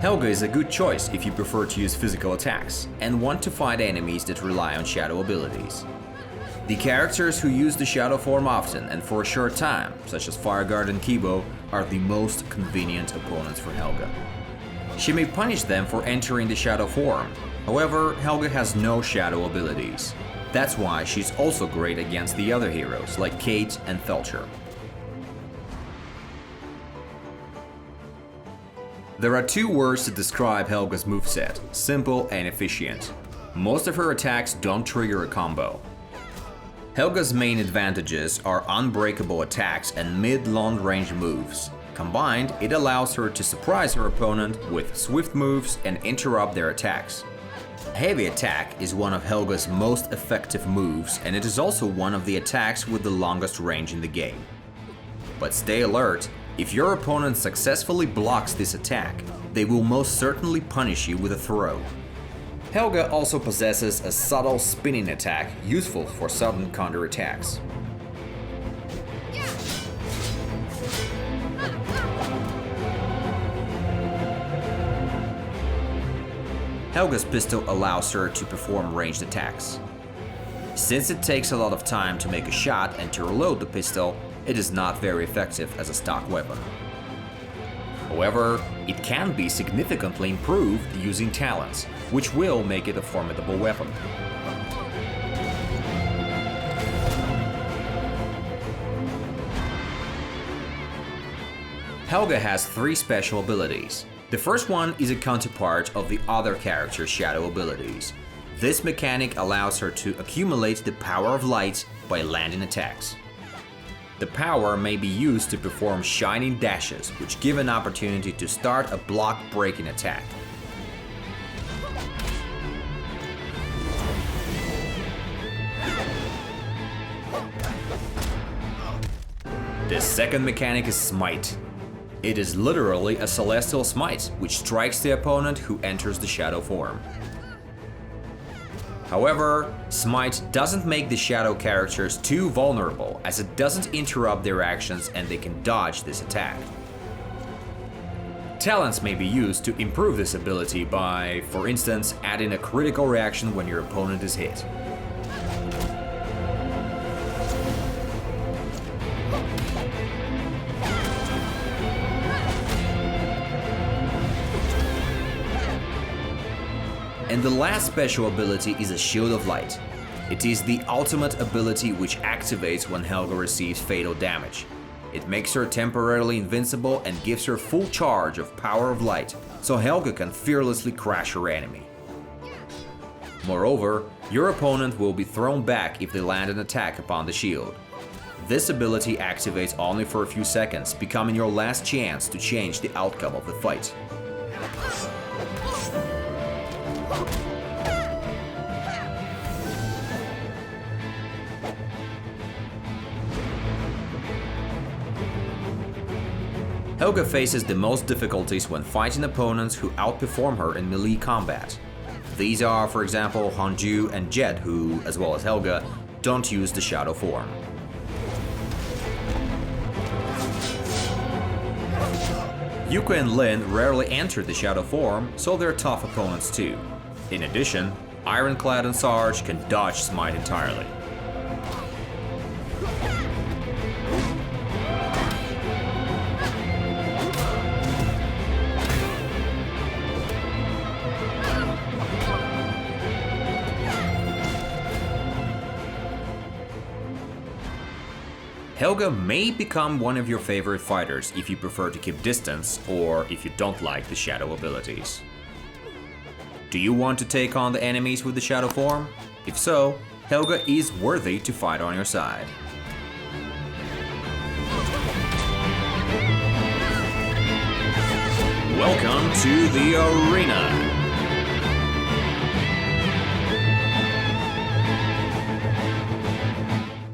Helga is a good choice if you prefer to use physical attacks and want to fight enemies that rely on shadow abilities. The characters who use the shadow form often and for a short time, such as Fireguard and Kibo, are the most convenient opponents for Helga. She may punish them for entering the shadow form, however, Helga has no shadow abilities. That's why she's also great against the other heroes like Kate and Felcher. There are two words to describe Helga's moveset: simple and efficient. Most of her attacks don't trigger a combo. Helga's main advantages are unbreakable attacks and mid-long range moves. Combined, it allows her to surprise her opponent with swift moves and interrupt their attacks. Heavy attack is one of Helga's most effective moves, and it is also one of the attacks with the longest range in the game. But stay alert, if your opponent successfully blocks this attack, they will most certainly punish you with a throw. Helga also possesses a subtle spinning attack useful for sudden counterattacks. Helga's pistol allows her to perform ranged attacks. Since it takes a lot of time to make a shot and to reload the pistol, it is not very effective as a stock weapon. However, it can be significantly improved using talents, which will make it a formidable weapon. Helga has three special abilities. The first one is a counterpart of the other character's shadow abilities. This mechanic allows her to accumulate the power of light by landing attacks. The power may be used to perform shining dashes, which give an opportunity to start a block-breaking attack. The second mechanic is Smite. It is literally a celestial smite, which strikes the opponent who enters the shadow form. However, Smite doesn't make the shadow characters too vulnerable, as it doesn't interrupt their actions and they can dodge this attack. Talents may be used to improve this ability by, for instance, adding a critical reaction when your opponent is hit. And the last special ability is a Shield of Light. It is the ultimate ability which activates when Helga receives fatal damage. It makes her temporarily invincible and gives her full charge of Power of Light, so Helga can fearlessly crush her enemy. Moreover, your opponent will be thrown back if they land an attack upon the shield. This ability activates only for a few seconds, becoming your last chance to change the outcome of the fight. Helga faces the most difficulties when fighting opponents who outperform her in melee combat. These are, for example, Honju and Jet, who, as well as Helga, don't use the shadow form. Yuka and Lin rarely enter the shadow form, so they're tough opponents too. In addition, Ironclad and Sarge can dodge Smite entirely. Helga may become one of your favorite fighters if you prefer to keep distance or if you don't like the shadow abilities. Do you want to take on the enemies with the shadow form? If so, Helga is worthy to fight on your side. Welcome to the arena!